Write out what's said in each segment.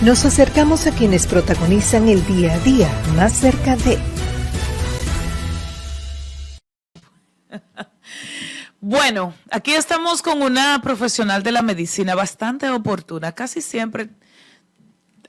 Nos acercamos a quienes protagonizan el día a día más cerca de... Bueno, aquí estamos con una profesional de la medicina bastante oportuna. Casi siempre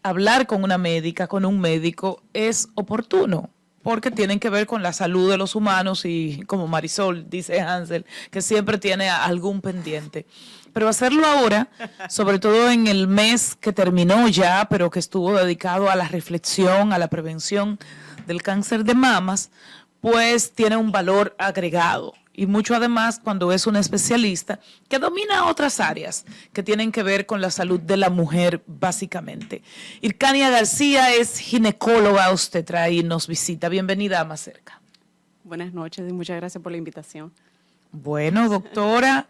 hablar con una médica, con un médico, es oportuno, porque tienen que ver con la salud de los humanos y, como Marisol dice Hansel, que siempre tiene algún pendiente. Pero hacerlo ahora, sobre todo en el mes que terminó ya, pero que estuvo dedicado a la reflexión, a la prevención del cáncer de mamas, pues tiene un valor agregado. Y mucho además cuando es un especialista que domina otras áreas que tienen que ver con la salud de la mujer básicamente. Hircania García es ginecóloga, usted trae y nos visita. Bienvenida a Más Cerca. Buenas noches y muchas gracias por la invitación. Bueno, doctora,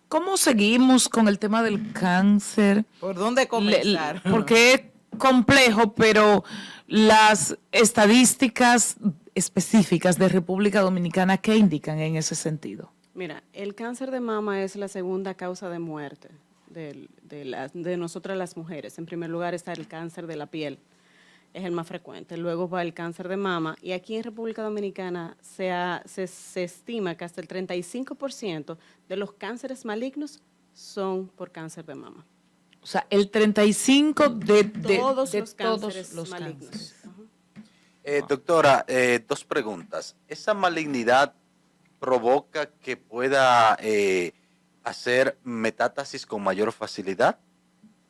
¿cómo seguimos con el tema del cáncer? ¿Por dónde comenzar? Porque es complejo, pero las estadísticas específicas de República Dominicana, ¿qué indican en ese sentido? Mira, el cáncer de mama es la segunda causa de muerte de nosotras las mujeres. En primer lugar está el cáncer de la piel, es el más frecuente. Luego va el cáncer de mama y aquí en República Dominicana se estima que hasta el 35% de los cánceres malignos son por cáncer de mama. O sea, el 35% de todos los cánceres malignos. Doctora, dos preguntas. ¿Esa malignidad provoca que pueda hacer metástasis con mayor facilidad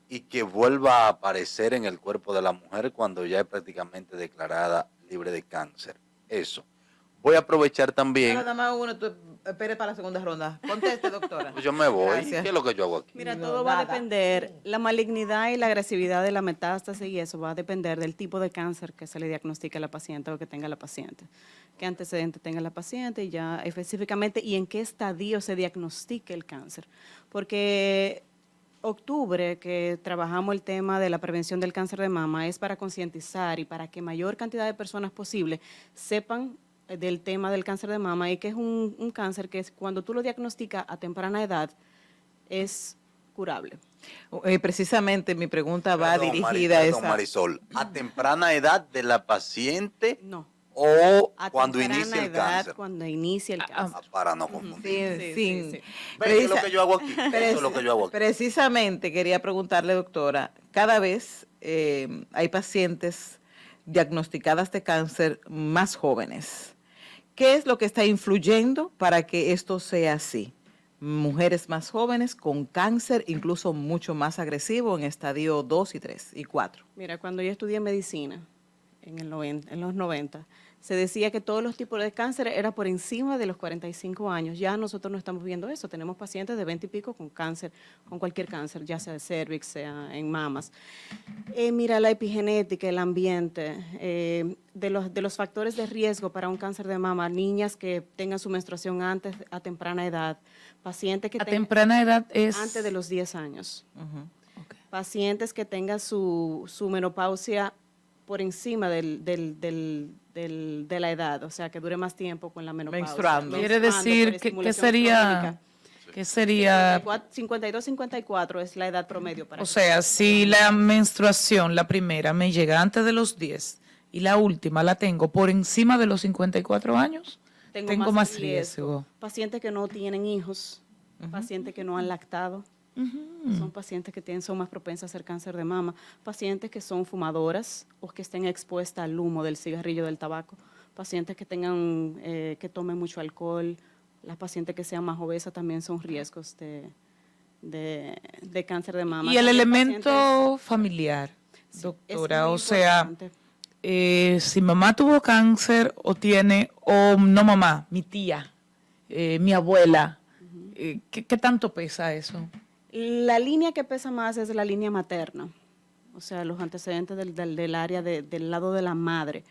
y que vuelva a aparecer en el cuerpo de la mujer cuando ya es prácticamente declarada libre de cáncer? Eso. Voy a aprovechar también... Nada más uno, tú espere para la segunda ronda. Conteste, doctora. Pues yo me voy. Gracias. ¿Qué es lo que yo hago aquí? Mira, todo va a depender, la malignidad y la agresividad de la metástasis y eso va a depender del tipo de cáncer que se le diagnostique a la paciente o que tenga la paciente, qué antecedente tenga la paciente y ya específicamente y en qué estadio se diagnostique el cáncer. Porque octubre, que trabajamos el tema de la prevención del cáncer de mama, es para concientizar y para que mayor cantidad de personas posible sepan del tema del cáncer de mama y que es un cáncer que cuando tú lo diagnosticas a temprana edad es curable. Precisamente mi pregunta va Perdón, dirigida a esa. Marisol, ¿a temprana edad de la paciente No. o A cuando temprana inicia el edad, cáncer? cuando inicia el cáncer. Para no confundir. Sin- sí. ¿Qué es lo que yo hago aquí? Eso es lo que yo hago aquí. Precisamente quería preguntarle, doctora, cada vez hay pacientes diagnosticadas de cáncer más jóvenes. ¿Qué es lo que está influyendo para que esto sea así? Mujeres más jóvenes con cáncer, incluso mucho más agresivo en estadio 2 y 3 y 4. Mira, cuando yo estudié medicina en los 90, se decía que todos los tipos de cáncer era por encima de los 45 años. Ya nosotros no estamos viendo eso. Tenemos pacientes de 20 y pico con cáncer, con cualquier cáncer, ya sea de cervix, sea en mamas. Mira, la epigenética, el ambiente, de los factores de riesgo para un cáncer de mama, niñas que tengan su menstruación antes, a temprana edad, pacientes que A temprana edad es... antes de los 10 años, Okay. pacientes que tengan su menopausia por encima de la edad, o sea, que dure más tiempo con la menopausia. Menstruando. Quiere decir que sería... 52-54 es la edad promedio para O sea, si la menstruación, la primera, me llega antes de los 10 y la última la tengo por encima de los 54 años, tengo más riesgo. Pacientes que no tienen hijos, pacientes que no han lactado, son pacientes que son más propensas a hacer cáncer de mama, pacientes que son fumadoras o que estén expuestas al humo del cigarrillo, del tabaco, pacientes que tengan, que tomen mucho alcohol, las pacientes que sean más obesas también son riesgos de cáncer de mama. Y el También elemento familiar, doctora, muy o sea, importante. si mamá tuvo cáncer o tiene, o no mamá, mi tía, mi abuela, ¿qué tanto pesa eso? La línea que pesa más es la línea materna, o sea, los antecedentes del área del lado de la madre.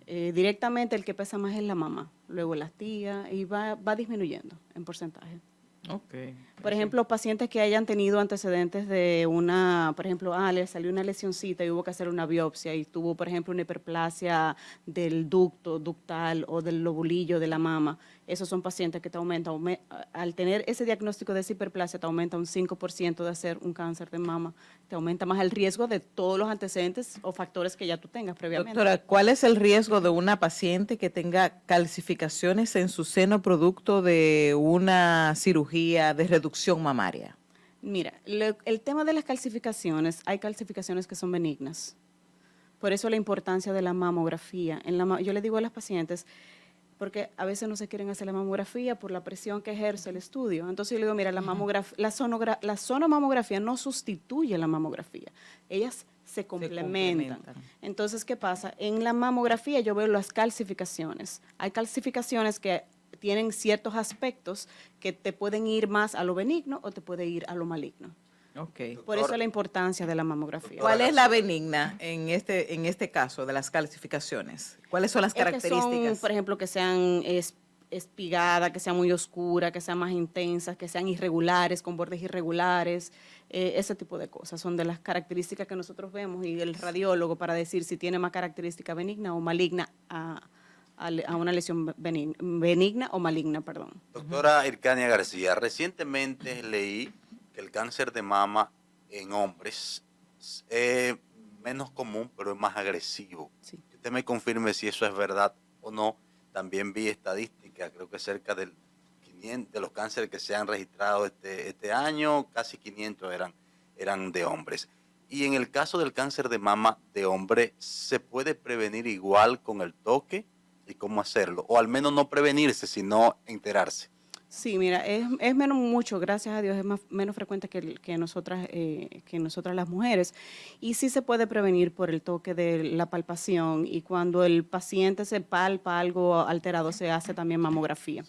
Directamente el que pesa más es la mamá, luego las tías, y va disminuyendo en porcentaje. Okay. Por ejemplo, pacientes que hayan tenido antecedentes de por ejemplo, le salió una lesioncita y hubo que hacer una biopsia y tuvo, por ejemplo, una hiperplasia del ducto ductal o del lobulillo de la mama. esos son pacientes que te al tener ese diagnóstico de esa hiperplasia, te aumenta un 5% de hacer un cáncer de mama, te aumenta más el riesgo de todos los antecedentes o factores que ya tú tengas previamente. Doctora, ¿cuál es el riesgo de una paciente que tenga calcificaciones en su seno producto de una cirugía de reducción mamaria? Mira, el tema de las calcificaciones, hay calcificaciones que son benignas. Por eso la importancia de la mamografía. Yo le digo a las pacientes, porque a veces no se quieren hacer la mamografía por la presión que ejerce el estudio. Entonces yo le digo, mira, la sonomamografía no sustituye la mamografía. Ellas se complementan. Entonces, ¿qué pasa? En la mamografía yo veo las calcificaciones. Hay calcificaciones que tienen ciertos aspectos que te pueden ir más a lo benigno o te puede ir a lo maligno. Okay. Por eso la importancia de la mamografía. ¿Cuál es la benigna en este caso de las calcificaciones? ¿Cuáles son las características? Que son, por ejemplo, que sean espigadas, que sean muy oscuras, que sean más intensas, que sean irregulares, con bordes irregulares, ese tipo de cosas. Son de las características que nosotros vemos y el radiólogo para decir si tiene más característica benigna o maligna a una lesión benigna o maligna, perdón. Doctora Hircania García, recientemente leí que el cáncer de mama en hombres es menos común, pero es más agresivo. Sí. Que usted me confirme si eso es verdad o no. También vi estadísticas, creo que cerca del 500 de los cánceres que se han registrado este año, casi 500 eran de hombres. Y en el caso del cáncer de mama de hombre, ¿se puede prevenir igual con el toque? ¿Y cómo hacerlo? O al menos no prevenirse, sino enterarse. Sí, mira, es menos mucho, gracias a Dios, es menos frecuente que nosotras las mujeres. Y sí se puede prevenir por el toque de la palpación y cuando el paciente se palpa algo alterado se hace también mamografía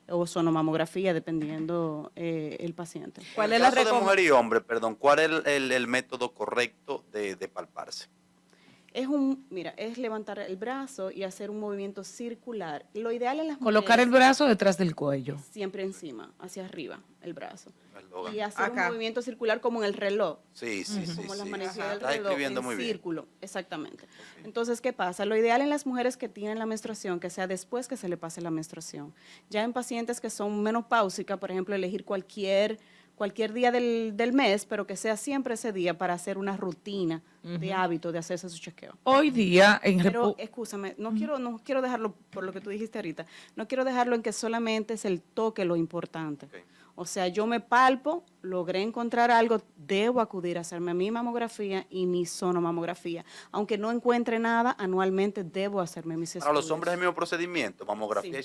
o sonomamografía, dependiendo el paciente. ¿Cuál es la recomendación? De mujer y hombre, perdón, ¿cuál es el método correcto de palparse? Es levantar el brazo y hacer un movimiento circular. Lo ideal en las Colocar el brazo detrás del cuello. Siempre encima, hacia arriba, el brazo. Y hacer un movimiento circular como en el reloj. Sí. Como las manecillas del Está reloj, escribiendo muy bien. Círculo, exactamente. Okay. Entonces, ¿qué pasa? Lo ideal en las mujeres que tienen la menstruación, que sea después que se le pase la menstruación. Ya en pacientes que son menopáusicas, por ejemplo, elegir cualquier día del mes, pero que sea siempre ese día para hacer una rutina de hábito de hacerse su chequeo. Hoy día Pero, escúchame, no quiero dejarlo, por lo que tú dijiste ahorita, no quiero dejarlo en que solamente es el toque lo importante. Okay. O sea, yo me palpo, logré encontrar algo, debo acudir a hacerme mi mamografía y mi sonomamografía. Aunque no encuentre nada, anualmente debo hacerme mis estudios. Para los hombres es el mismo procedimiento, mamografía y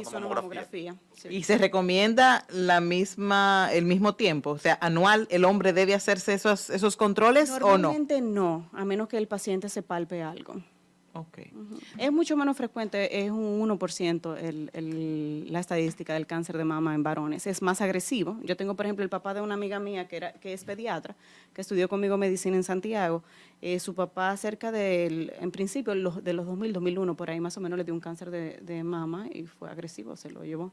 sonomamografía. Sí. ¿Y se recomienda el mismo tiempo? O sea, anual, ¿el hombre debe hacerse esos controles o no? Normalmente no, a menos que el paciente se palpe algo. Okay. Es mucho menos frecuente, es un 1% la estadística del cáncer de mama en varones. Es más agresivo. Yo tengo, por ejemplo, el papá de una amiga mía que es pediatra, que estudió conmigo medicina en Santiago. Su papá en principio, de los 2000, 2001, por ahí más o menos le dio un cáncer de mama y fue agresivo, se lo llevó.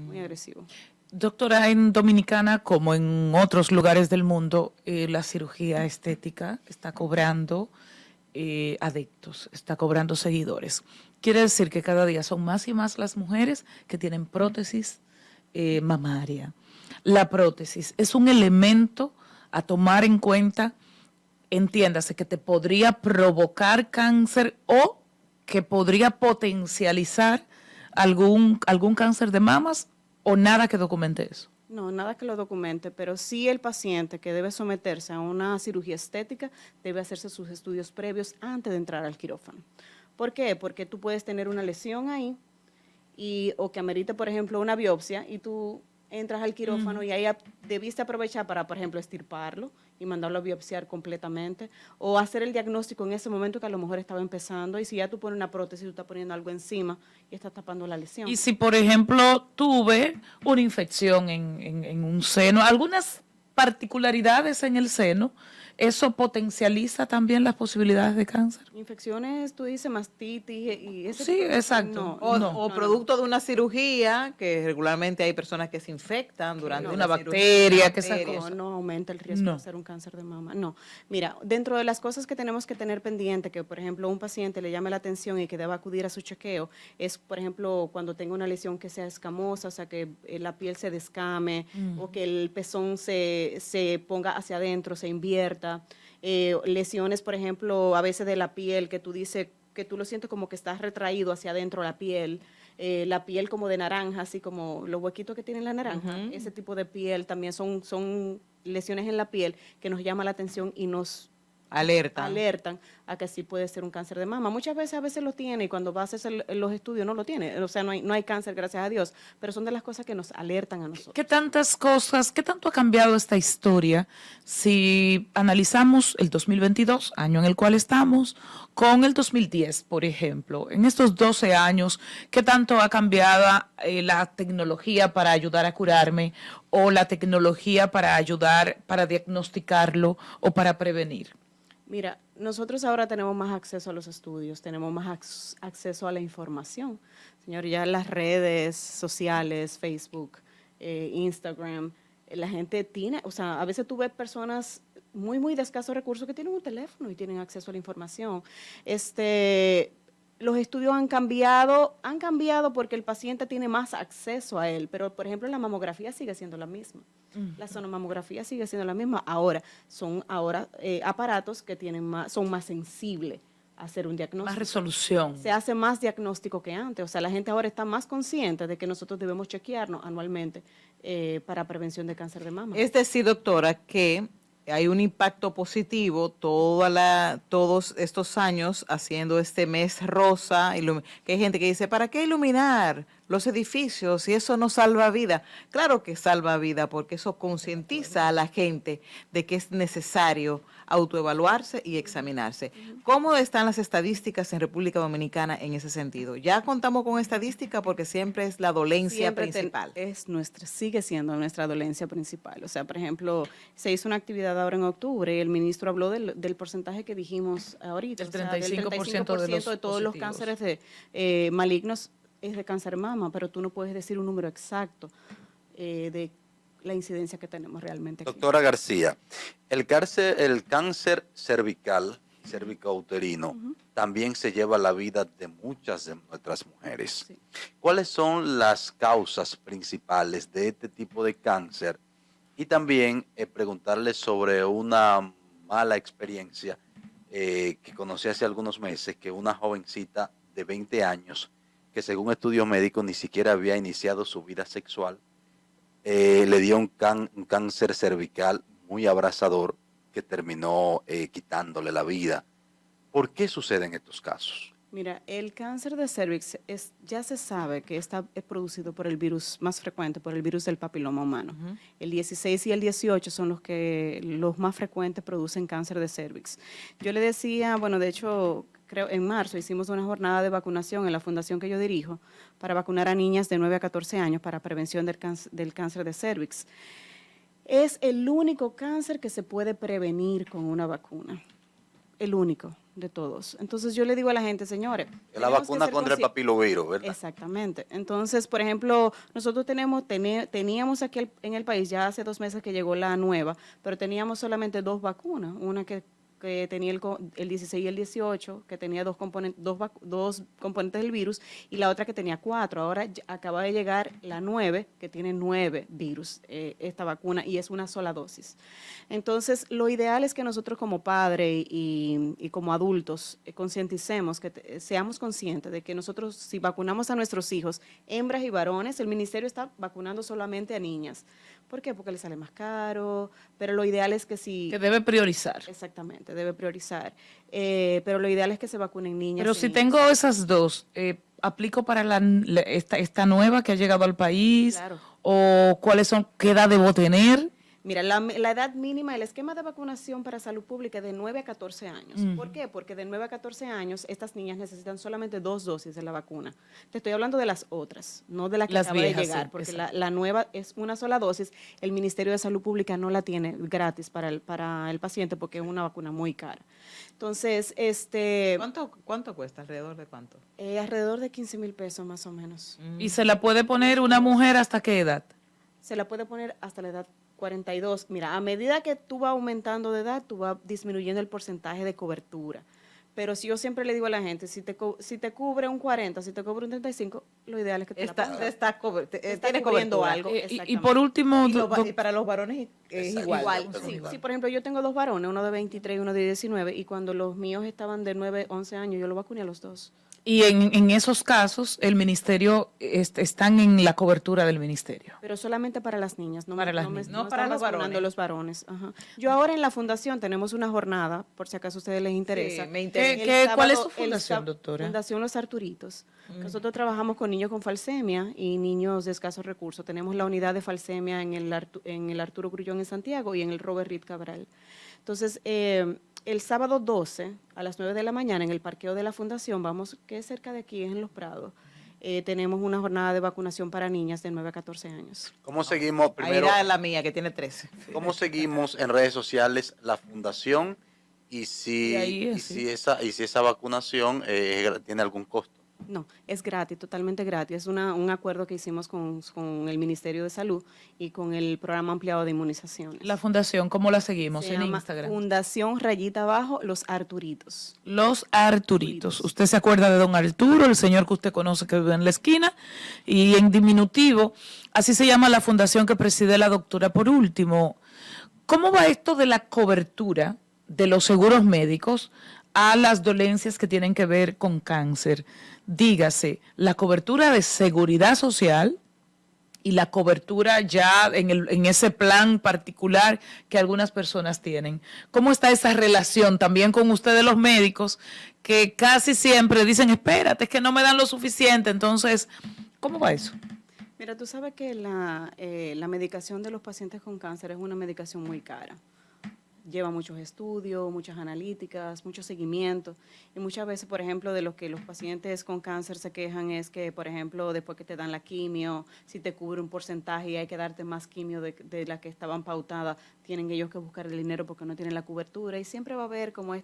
Muy agresivo. Doctora, en Dominicana, como en otros lugares del mundo, la cirugía estética está cobrando adeptos, está cobrando seguidores. Quiere decir que cada día son más y más las mujeres que tienen prótesis mamaria. La prótesis es un elemento a tomar en cuenta, entiéndase, que te podría provocar cáncer o que podría potencializar algún cáncer de mamas o nada que documente eso. No, nada que lo documente, pero sí el paciente que debe someterse a una cirugía estética debe hacerse sus estudios previos antes de entrar al quirófano. ¿Por qué? Porque tú puedes tener una lesión ahí o que amerite, por ejemplo, una biopsia y tú entras al quirófano y ahí debiste aprovechar para, por ejemplo, extirparlo y mandarlo a biopsiar completamente o hacer el diagnóstico en ese momento que a lo mejor estaba empezando y si ya tú pones una prótesis, tú estás poniendo algo encima y estás tapando la lesión. Y si, por ejemplo, tuve una infección en un seno, algunas particularidades en el seno, eso potencializa también las posibilidades de cáncer. Infecciones, tú dices mastitis y ese Sí, tipo de cosas, exacto. O, no, o no, producto de una cirugía, que regularmente hay personas que se infectan durante Una una bacteria, cirugía, que esa no, cosa. no aumenta el riesgo No. de hacer un cáncer de mama. No. Mira, dentro de las cosas que tenemos que tener pendiente, que por ejemplo un paciente le llame la atención y que deba acudir a su chequeo, es por ejemplo cuando tenga una lesión que sea escamosa, o sea que la piel se descame o que el pezón se ponga hacia adentro, se invierta. Lesiones, por ejemplo, a veces de la piel, que tú dices que tú lo sientes como que estás retraído hacia adentro la piel como de naranja, así como los huequitos que tiene la naranja, ese tipo de piel también son lesiones en la piel que nos llama la atención y nos alertan a que sí puede ser un cáncer de mama. Muchas veces a veces lo tiene y cuando vas a hacer los estudios no lo tiene, o sea, no hay cáncer, gracias a Dios, pero son de las cosas que nos alertan a nosotros. ¿Qué tantas cosas, qué tanto ha cambiado esta historia si analizamos el 2022, año en el cual estamos, con el 2010, por ejemplo? En estos 12 años, ¿qué tanto ha cambiado la tecnología para ayudar a curarme o la tecnología para ayudar, para diagnosticarlo o para prevenir? Mira, nosotros ahora tenemos más acceso a los estudios, tenemos más acceso a la información. Señor, ya las redes sociales, Facebook, Instagram, la gente tiene, o sea, a veces tú ves personas muy de escasos recursos que tienen un teléfono y tienen acceso a la información. Los estudios han cambiado porque el paciente tiene más acceso a él, pero por ejemplo la mamografía sigue siendo la misma. La sonomamografía sigue siendo la misma. Son aparatos que son más sensibles a hacer un diagnóstico. Más resolución. Se hace más diagnóstico que antes. O sea, la gente ahora está más consciente de que nosotros debemos chequearnos anualmente para prevención de cáncer de mama. Es decir, doctora, que hay un impacto positivo todos estos años haciendo este mes rosa, que hay gente que dice, ¿para qué iluminar los edificios si eso no salva vida? Claro que salva vida porque eso concientiza a la gente de que es necesario autoevaluarse y examinarse. ¿Cómo están las estadísticas en República Dominicana en ese sentido? Ya contamos con estadística porque siempre es la dolencia principal. Sigue siendo nuestra dolencia principal. O sea, por ejemplo, se hizo una actividad ahora en octubre y el ministro habló del porcentaje que dijimos ahorita. El o sea, 35% de todos los cánceres malignos es de cáncer mama, pero tú no puedes decir un número exacto de la incidencia que tenemos realmente aquí. Doctora García, el cáncer cervical, cervicouterino, también se lleva la vida de muchas de nuestras mujeres. Sí. ¿Cuáles son las causas principales de este tipo de cáncer? Y también preguntarle sobre una mala experiencia que conocí hace algunos meses, que una jovencita de 20 años, que según estudios médicos ni siquiera había iniciado su vida sexual, le dio un cáncer cervical muy abrasador que terminó quitándole la vida. ¿Por qué suceden estos casos? Mira, el cáncer de cervix ya se sabe que es producido por el virus más frecuente, por el virus del papiloma humano. El 16 y el 18 son los más frecuentes producen cáncer de cervix. Yo le decía, bueno, de hecho, creo en marzo hicimos una jornada de vacunación en la fundación que yo dirijo para vacunar a niñas de 9 a 14 años para prevención del cáncer de cervix. Es el único cáncer que se puede prevenir con una vacuna. El único de todos. Entonces yo le digo a la gente, señores, La vacuna contra el papilovirus, ¿verdad? Exactamente. Entonces, por ejemplo, nosotros teníamos aquí en el país, ya hace 2 meses que llegó la nueva, pero teníamos solamente 2 vacunas, una que tenía el 16 y el 18, que tenía dos componentes del virus, y la otra que tenía 4. Ahora acaba de llegar la 9, que tiene 9 virus, esta vacuna, y es una sola dosis. Entonces, lo ideal es que nosotros como padres y como adultos concienticemos, que seamos conscientes de que nosotros, si vacunamos a nuestros hijos, hembras y varones, el ministerio está vacunando solamente a niñas. ¿Por qué? Porque les sale más caro, pero lo ideal es que si... Que debe priorizar. Exactamente, debe priorizar. Pero lo ideal es que se vacunen niñas. Pero y si niños. tengo esas dos, ¿aplico para esta nueva que ha llegado al país? Claro. ¿O cuáles son, qué edad debo tener? Mira, la edad mínima, el esquema de vacunación para salud pública es de 9 a 14 años. ¿Por qué? Porque de 9 a 14 años estas niñas necesitan solamente 2 dosis de la vacuna. Te estoy hablando de las otras, no de la que Las acaba viejas, de llegar, sí, porque exacto. la nueva es una sola dosis. El Ministerio de Salud Pública no la tiene gratis para el paciente porque es una vacuna muy cara. Entonces, ¿Cuánto cuesta? ¿Alrededor de cuánto? alrededor de 15,000 pesos más o menos. ¿Y se la puede poner una mujer hasta qué edad? Se la puede poner hasta la edad 42. Mira, a medida que tú vas aumentando de edad, tú vas disminuyendo el porcentaje de cobertura. Pero si yo siempre le digo a la gente, si te cubre un 40, si te cubre un 35, lo ideal es que te la pongas. Está Tiene cubriendo cubriendo algo. algo. Y exactamente. por último, Y para los varones es Exacto. igual. Igual, Doctor, sí, igual. sí, por ejemplo, yo tengo 2 varones, uno de 23 y uno de 19, y cuando los míos estaban de 9, 11 años, yo los vacuné a los 2. y en esos casos, el ministerio están en la cobertura del ministerio. Pero solamente para las niñas, no, Para las no, niñas. No no para están los vacunando varones. los varones. Ajá. Yo ahora en la fundación tenemos una jornada, por si acaso a ustedes les interesa. Sí, me interesa. El ¿Cuál es su sábado- fundación, el doctora? Fundación Los Arturitos. Nosotros trabajamos con niños con falsemia y niños de escasos recursos. Tenemos la unidad de falsemia en el Arturo Grullón en Santiago y en el Robert Reed Cabral. Entonces, el sábado 12 a las 9 de la mañana en el parqueo de la fundación, vamos, que es cerca de aquí, es en Los Prados, tenemos una jornada de vacunación para niñas de 9 a 14 años. ¿Cómo seguimos Ahí primero? era la mía, que tiene 13. ¿Cómo seguimos en redes sociales la fundación y si, Y ahí es, y sí. si esa vacunación tiene algún costo? No, es gratis, totalmente gratis. Es un acuerdo que hicimos con el Ministerio de Salud y con el programa ampliado de inmunizaciones. La fundación, ¿cómo la seguimos? Se En llama Instagram. Fundación Rayita Abajo Los Arturitos. Los Arturitos. Usted se acuerda de don Arturo, el señor que usted conoce que vive en la esquina, y en diminutivo, así se llama la fundación que preside la doctora. Por último, ¿cómo va esto de la cobertura de los seguros médicos a las dolencias que tienen que ver con cáncer? Dígase, la cobertura de seguridad social y la cobertura ya en ese plan particular que algunas personas tienen. ¿Cómo está esa relación también con ustedes los médicos que casi siempre dicen, espérate, es que no me dan lo suficiente? Entonces, ¿cómo va eso? Mira, tú sabes que la medicación de los pacientes con cáncer es una medicación muy cara. Lleva muchos estudios, muchas analíticas, mucho seguimiento. Y muchas veces, por ejemplo, de lo que los pacientes con cáncer se quejan es que, por ejemplo, después que te dan la quimio, si te cubre un porcentaje y hay que darte más quimio de la que estaban pautadas, tienen ellos que buscar el dinero porque no tienen la cobertura. Y siempre va a haber como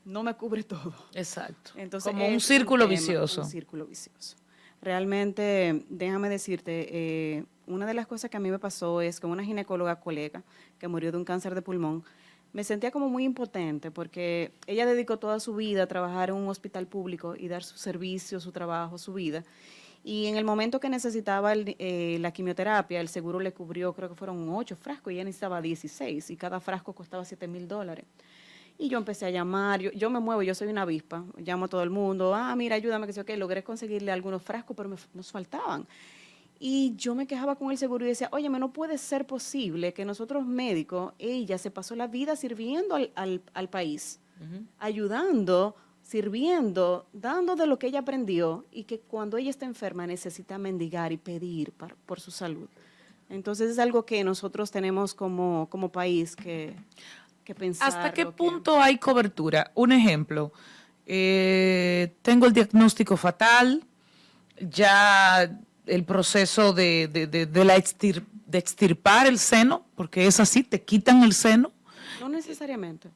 no me cubre todo. Exacto. Entonces, como un es círculo tema, vicioso. Un círculo vicioso. Realmente, déjame decirte, una de las cosas que a mí me pasó es que una ginecóloga colega que murió de un cáncer de pulmón, me sentía como muy impotente porque ella dedicó toda su vida a trabajar en un hospital público y dar su servicio, su trabajo, su vida. Y en el momento que necesitaba la quimioterapia, el seguro le cubrió, creo que fueron 8 frascos y ella necesitaba 16 y cada frasco costaba $7,000. Y yo empecé a llamar, yo me muevo, yo soy una avispa, llamo a todo el mundo, mira, ayúdame, que sé qué, logré conseguirle algunos frascos, pero nos faltaban. Y yo me quejaba con el seguro y decía, óyeme, no puede ser posible que nosotros médicos, ella se pasó la vida sirviendo al país, ayudando, sirviendo, dando de lo que ella aprendió y que cuando ella está enferma necesita mendigar y pedir por su salud. Entonces es algo que nosotros tenemos como país que pensar. ¿Hasta qué punto hay cobertura? Un ejemplo, tengo el diagnóstico fatal, ya el proceso de extirpar el seno, porque es así, te quitan el seno. No necesariamente.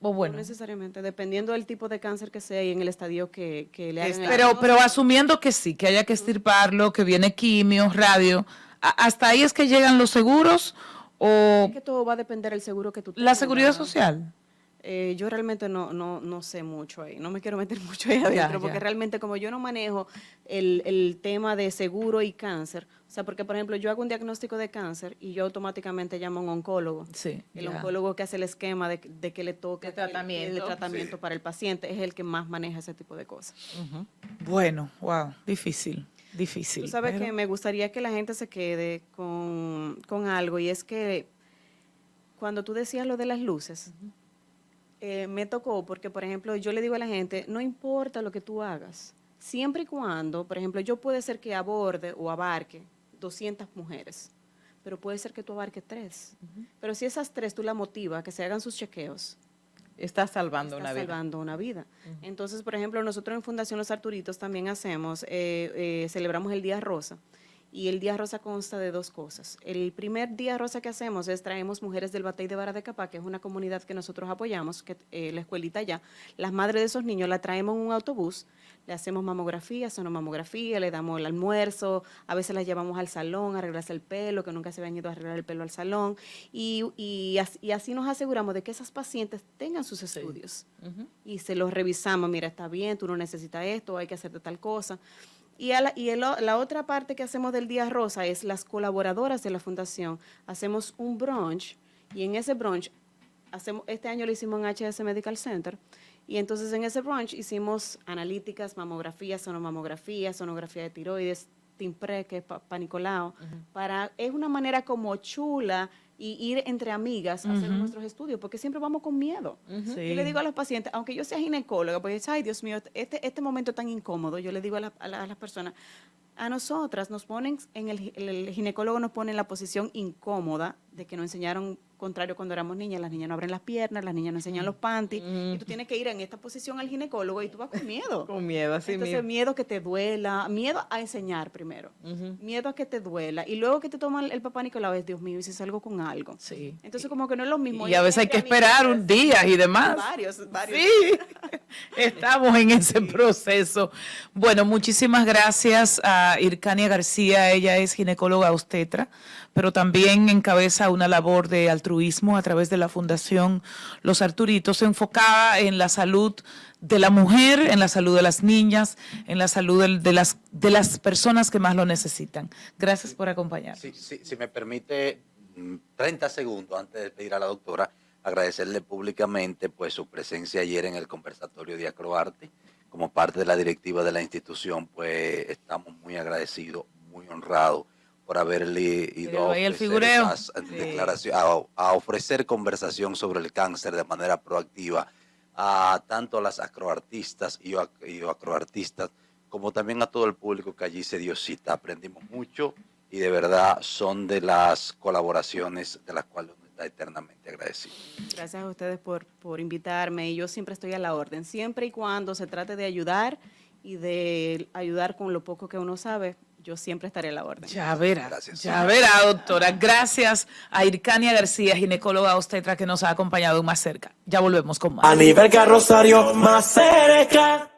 O bueno, No necesariamente, dependiendo del tipo de cáncer que sea y en el estadio que le hagan. pero asumiendo que sí, que haya que extirparlo, que viene quimio, radio, ¿hasta ahí es que llegan los seguros o Es que todo va a depender del seguro que tú tengas. la seguridad social? Yo realmente no sé mucho ahí, no me quiero meter mucho ahí adentro, porque ya. realmente como yo no manejo el tema de seguro y cáncer, o sea, porque por ejemplo yo hago un diagnóstico de cáncer y yo automáticamente llamo a un oncólogo. Sí, El ya. oncólogo que hace el esquema de que le toque De tratamiento. el tratamiento para el paciente es el que más maneja ese tipo de cosas. Bueno, wow, difícil. Tú sabes pero- que me gustaría que la gente se quede con algo, y es que cuando tú decías lo de las luces, me tocó porque, por ejemplo, yo le digo a la gente, no importa lo que tú hagas, siempre y cuando, por ejemplo, yo puede ser que aborde o abarque 200 mujeres, pero puede ser que tú abarques 3. Pero si esas 3 tú la motivas a que se hagan sus chequeos, Está salvando está una vida. salvando una vida. Entonces, por ejemplo, nosotros en Fundación Los Arturitos también hacemos, celebramos el Día Rosa. Y el Día Rosa consta de 2 cosas. El primer Día Rosa que hacemos es traemos mujeres del Batey de Vara de Capá, que es una comunidad que nosotros apoyamos, que la escuelita allá. Las madres de esos niños la traemos en un autobús, le hacemos mamografía, sonomamografía, le damos el almuerzo, a veces las llevamos al salón a arreglarse el pelo, que nunca se habían ido a arreglar el pelo al salón. Y así nos aseguramos de que esas pacientes tengan sus estudios. Y se los revisamos, mira, está bien, tú no necesitas esto, hay que hacerte tal cosa. La otra parte que hacemos del Día Rosa es las colaboradoras de la fundación. Hacemos un brunch y en ese brunch, este año lo hicimos en HS Medical Center, y entonces en ese brunch hicimos analíticas, mamografías, sonomamografía, sonografía de tiroides, Timpre, que es Panicolao. Es una manera como chula y ir entre amigas a hacer nuestros estudios, porque siempre vamos con miedo. Sí. Yo le digo a los pacientes, aunque yo sea ginecóloga, pues, ay, Dios mío, este momento tan incómodo, yo le digo a las personas, a nosotras nos ponen, el ginecólogo nos pone en la posición incómoda de que nos enseñaron contrario cuando éramos niñas, las niñas no abren las piernas, las niñas no enseñan los panties, y tú tienes que ir en esta posición al ginecólogo y tú vas con miedo. Con miedo, así Entonces, mismo. miedo que te duela, miedo a enseñar primero, miedo a que te duela, y luego que te toman el papá Nicolau es, Dios mío, y si salgo con algo. Sí. Entonces, como que no es lo mismo. Y a veces hay que entre esperar amigas, un día y demás. Varios. Sí, estamos en ese proceso. Bueno, muchísimas gracias a Hircania García. Ella es ginecóloga obstetra, pero también encabeza una labor de altruismo a través de la Fundación Los Arturitos, enfocada en la salud de la mujer, en la salud de las niñas, en la salud de las personas que más lo necesitan. Gracias por acompañarnos. Si me permite 30 segundos antes de pedir a la doctora, agradecerle públicamente pues su presencia ayer en el conversatorio de Acroarte. Como parte de la directiva de la institución, pues estamos muy agradecidos, muy honrados por haberle ido Pero ahí el figureo. a ofrecer conversación sobre el cáncer de manera proactiva a tanto a las acroartistas y acroartistas como también a todo el público que allí se dio cita. Aprendimos mucho y de verdad son de las colaboraciones de las cuales uno está eternamente agradecido. Gracias a ustedes por invitarme, y yo siempre estoy a la orden, siempre y cuando se trate de ayudar y de ayudar con lo poco que uno sabe, yo siempre estaré a la orden. Ya verá, Gracias. ya verá, doctora. Gracias a Hircania García, ginecóloga obstetra, que nos ha acompañado más cerca. Ya volvemos con más. A nivel Rosario más cerca.